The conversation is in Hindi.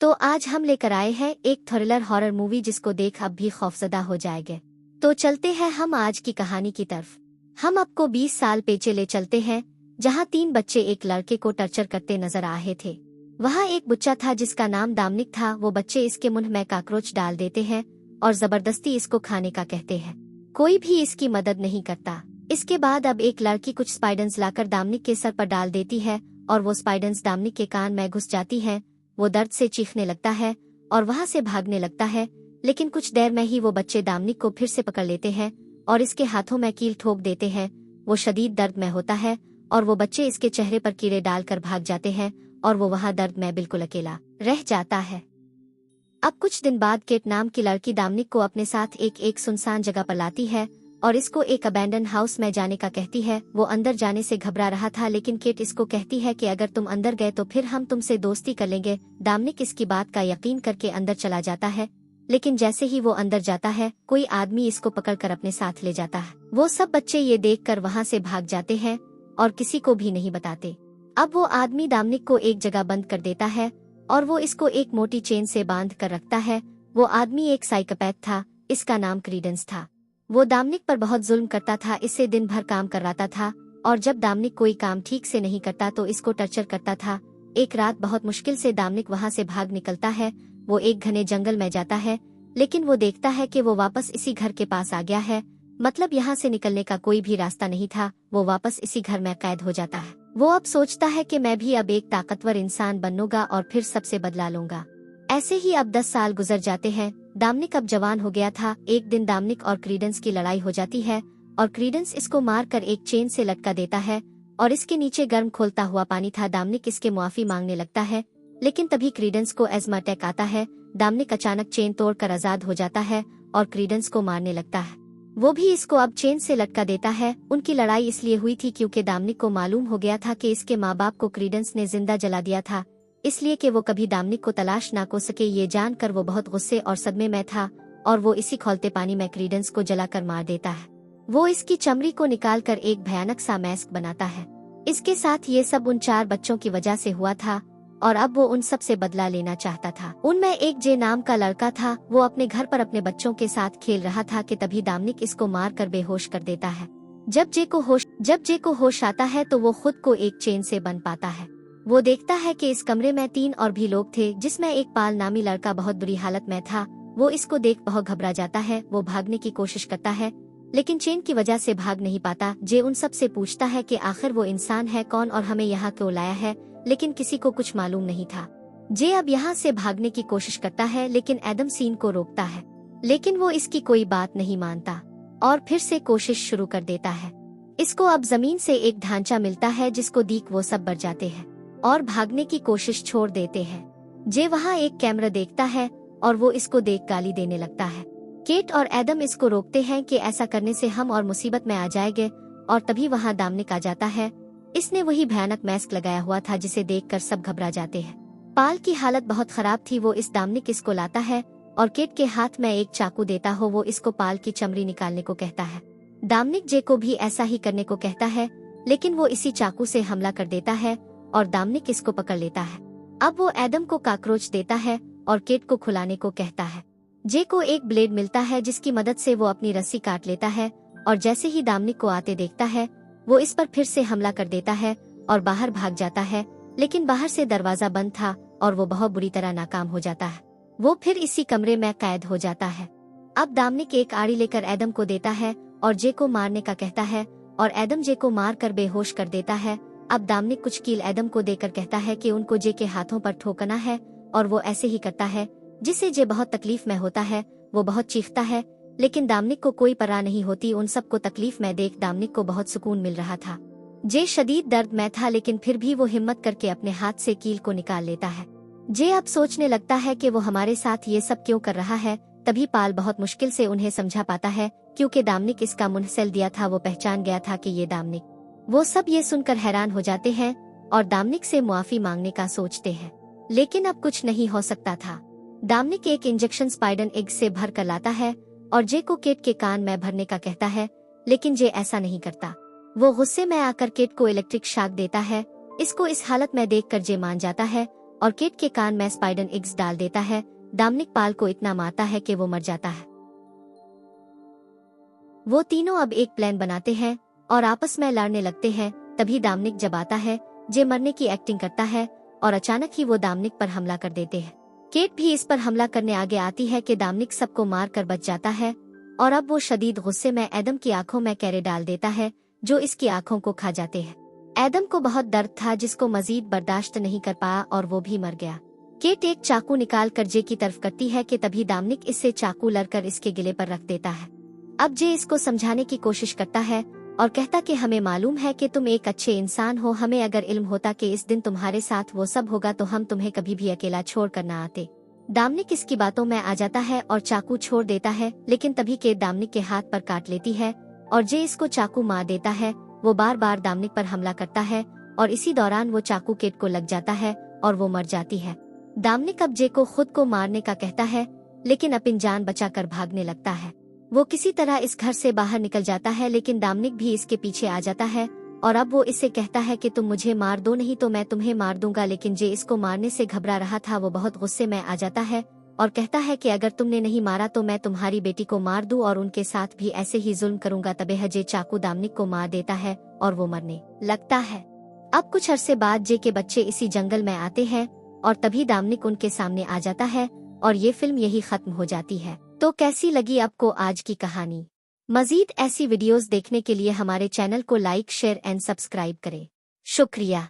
तो आज हम लेकर आए हैं एक थ्रिलर हॉरर मूवी जिसको देख अब भी खौफजदा हो जाएंगे। तो चलते हैं हम आज की कहानी की तरफ। हम आपको 20 साल पीछे ले चलते हैं, जहां 3 बच्चे एक लड़के को टर्चर करते नजर आ रहे थे। वहाँ एक बच्चा था जिसका नाम दामनिक था। वो बच्चे इसके मुंह में काकरोच डाल देते हैं और जबरदस्ती इसको खाने का कहते हैं। कोई भी इसकी मदद नहीं करता। इसके बाद अब एक लड़की कुछ स्पाइडर्स लाकर दामनिक के सर पर डाल देती है और वो स्पाइडर्स दामनिक के कान में घुस जाती हैं। वो दर्द से चीखने लगता है और वहाँ से भागने लगता है, लेकिन कुछ देर में ही वो बच्चे दामनिक को फिर से पकड़ लेते हैं और इसके हाथों में कील ठोक देते हैं। वो शदीद दर्द में होता है और वो बच्चे इसके चेहरे पर कीड़े डालकर भाग जाते हैं और वो वहाँ दर्द में बिल्कुल अकेला रह जाता है। अब कुछ दिन बाद केट नाम की लड़की दामनिक को अपने साथ एक सुनसान जगह पर लाती है और इसको एक अबैंडन हाउस में जाने का कहती है। वो अंदर जाने से घबरा रहा था, लेकिन केट इसको कहती है कि अगर तुम अंदर गए तो फिर हम तुमसे दोस्ती कर लेंगे। दामनिक इसकी बात का यकीन करके अंदर चला जाता है, लेकिन जैसे ही वो अंदर जाता है कोई आदमी इसको पकड़कर अपने साथ ले जाता है। वो सब बच्चे ये देखकर वहाँ से भाग जाते हैं और किसी को भी नहीं बताते। अब वो आदमी दामनिक को एक जगह बंद कर देता है और वो इसको एक मोटी चेन से बांध कर रखता है। वो आदमी एक साइकोपैथ था, इसका नाम क्रीडेंस था। वो दामनिक पर बहुत जुल्म करता था, इससे दिन भर काम करवाता था और जब दामनिक कोई काम ठीक से नहीं करता तो इसको टर्चर करता था। एक रात बहुत मुश्किल से दामनिक वहाँ से भाग निकलता है। वो एक घने जंगल में जाता है, लेकिन वो देखता है कि वो वापस इसी घर के पास आ गया है। मतलब यहाँ से निकलने का कोई भी रास्ता नहीं था। वो वापस इसी घर में कैद हो जाता है। वो अब सोचता है कि मैं भी अब एक ताकतवर इंसान बनूंगा और फिर सबसे बदला लूंगा। ऐसे ही अब 10 साल गुजर जाते हैं। दामनिक अब जवान हो गया था। एक दिन दामनिक और क्रीडेंस की लड़ाई हो जाती है और क्रीडेंस इसको मारकर एक चेन से लटका देता है और इसके नीचे गर्म खोलता हुआ पानी था। दामनिक इसके मुआफी मांगने लगता है, लेकिन तभी क्रीडेंस को एज़मा अटैक आता है। दामनिक अचानक चेन तोड़कर आजाद हो जाता है और क्रीडेंस को मारने लगता है। वो भी इसको अब चेन से लटका देता है। उनकी लड़ाई इसलिए हुई थी क्योंकि दामनिक को मालूम हो गया था कि इसके माँ बाप को क्रीडेंस ने जिंदा जला दिया था, इसलिए कि वो कभी दामनिक को तलाश ना को सके। ये जानकर वो बहुत गुस्से और सदमे में था और वो इसी खौलते पानी में क्रीडेंस को जलाकर मार देता है। वो इसकी चमड़ी को निकालकर एक भयानक सा मास्क बनाता है। इसके साथ ये सब उन 4 बच्चों की वजह से हुआ था और अब वो उन सब से बदला लेना चाहता था। उनमें एक जे नाम का लड़का था। वो अपने घर पर अपने बच्चों के साथ खेल रहा था कि तभी दामनिक इसको मार कर बेहोश कर देता है। जब जे को होश आता है तो वो खुद को एक चेन से बंध पाता है। वो देखता है कि इस कमरे में 3 और भी लोग थे, जिसमें एक पाल नामी लड़का बहुत बुरी हालत में था। वो इसको देख बहुत घबरा जाता है। वो भागने की कोशिश करता है, लेकिन चेन की वजह से भाग नहीं पाता। जे उन सब से पूछता है कि आखिर वो इंसान है कौन और हमें यहाँ क्यों लाया है, लेकिन किसी को कुछ मालूम नहीं था। जे अब यहाँ से भागने की कोशिश करता है, लेकिन एडम सीन को रोकता है, लेकिन वो इसकी कोई बात नहीं मानता और फिर से कोशिश शुरू कर देता है। इसको अब जमीन से एक ढांचा मिलता है जिसको देख वो सब बढ़ जाते हैं और भागने की कोशिश छोड़ देते हैं। जे वहाँ एक कैमरा देखता है और वो इसको देख गाली देने लगता है। केट और एडम इसको रोकते हैं कि ऐसा करने से हम और मुसीबत में आ जाएंगे और तभी वहाँ दामनिक आ जाता है। इसने वही भयानक मास्क लगाया हुआ था जिसे देखकर सब घबरा जाते हैं। पाल की हालत बहुत खराब थी। वो इस दामनिक इसको लाता है और केट के हाथ में एक चाकू देता हो। वो इसको पाल की चमड़ी निकालने को कहता है। दामनिक जे को भी ऐसा ही करने को कहता है, लेकिन वो इसी चाकू से हमला कर देता है और दामनिक इसको पकड़ लेता है। अब वो एडम को काकरोच देता है और केट को खुलाने को कहता है। जे को एक ब्लेड मिलता है जिसकी मदद से वो अपनी रस्सी काट लेता है और जैसे ही दामनिक को आते देखता है वो इस पर फिर से हमला कर देता है और बाहर भाग जाता है, लेकिन बाहर से दरवाजा बंद था और वो बहुत बुरी तरह नाकाम हो जाता है। वो फिर इसी कमरे में कैद हो जाता है। अब दामनिक एक आड़ी लेकर एडम को देता है और जे को मारने का कहता है और एडम जे को मार कर बेहोश कर देता है। अब दामनिक कुछ कील एडम को देकर कहता है कि उनको जे के हाथों पर ठोकना है और वो ऐसे ही करता है, जिससे जे बहुत तकलीफ में होता है। वो बहुत चीखता है, लेकिन दामनिक को कोई परवाह नहीं होती। उन सबको तकलीफ में देख दामनिक को बहुत सुकून मिल रहा था। जे शदीद दर्द में था, लेकिन फिर भी वो हिम्मत करके अपने हाथ से कील को निकाल लेता है। जे अब सोचने लगता है कि वो हमारे साथ ये सब क्यों कर रहा है। तभी पाल बहुत मुश्किल से उन्हें समझा पाता है, क्योंकि दामनिक इसका मुंह सेल दिया था। वो पहचान गया था कि ये दामनिक। वो सब ये सुनकर हैरान हो जाते हैं और दामनिक से मुआफी मांगने का सोचते हैं, लेकिन अब कुछ नहीं हो सकता था। दामनिक एक इंजेक्शन स्पाइडर एग से भर कर लाता है और जे को केट के कान में भरने का कहता है, लेकिन जे ऐसा नहीं करता। वो गुस्से में आकर केट को इलेक्ट्रिक शॉक देता है। इसको इस हालत में देखकर जे मान जाता है और केट के कान में स्पाइडर एग्स डाल देता है। दामनिक पाल को इतना मारता है कि वो मर जाता है। वो तीनों अब एक प्लान बनाते हैं और आपस में लड़ने लगते हैं। तभी दामनिक जब आता है, जे मरने की एक्टिंग करता है और अचानक ही वो दामनिक पर हमला कर देते हैं। केट भी इस पर हमला करने आगे आती है कि दामनिक सबको मार कर बच जाता है और अब वो शदीद गुस्से में एडम की आंखों में कैरे डाल देता है, जो इसकी आंखों को खा जाते हैं। एडम को बहुत दर्द था, जिसको मजीद बर्दाश्त नहीं कर पाया और वो भी मर गया। केट एक चाकू निकाल कर जे की तरफ करती है कि तभी दामनिक इससे चाकू लड़कर इसके गिले पर रख देता है। अब जे इसको समझाने की कोशिश करता है और कहता कि हमें मालूम है कि तुम एक अच्छे इंसान हो, हमें अगर इल्म होता कि इस दिन तुम्हारे साथ वो सब होगा तो हम तुम्हें कभी भी अकेला छोड़ कर न आते। दामनिक इसकी बातों में आ जाता है और चाकू छोड़ देता है, लेकिन तभी केट दामनिक के हाथ पर काट लेती है और जे इसको चाकू मार देता है। वो बार बार दामनिक पर हमला करता है और इसी दौरान वो चाकू केट को लग जाता है और वो मर जाती है। दामनिक अब जे को खुद को मारने का कहता है, लेकिन अपनी जान बचाकर भागने लगता है। वो किसी तरह इस घर से बाहर निकल जाता है, लेकिन दामनिक भी इसके पीछे आ जाता है और अब वो इससे कहता है कि तुम मुझे मार दो, नहीं तो मैं तुम्हें मार दूंगा। लेकिन जे इसको मारने से घबरा रहा था, वो बहुत गुस्से में आ जाता है और कहता है कि अगर तुमने नहीं मारा तो मैं तुम्हारी बेटी को मार दूं और उनके साथ भी ऐसे ही जुल्म करूंगा। तबे जे चाकू दामनिक को मार देता है और वो मरने लगता है। अब कुछ अरसे बाद जे के बच्चे इसी जंगल में आते हैं और तभी दामनिक उनके सामने आ जाता है और ये फिल्म यही खत्म हो जाती है। तो कैसी लगी आपको आज की कहानी? मजीद ऐसी वीडियोस देखने के लिए हमारे चैनल को लाइक, शेयर एंड सब्सक्राइब करें। शुक्रिया।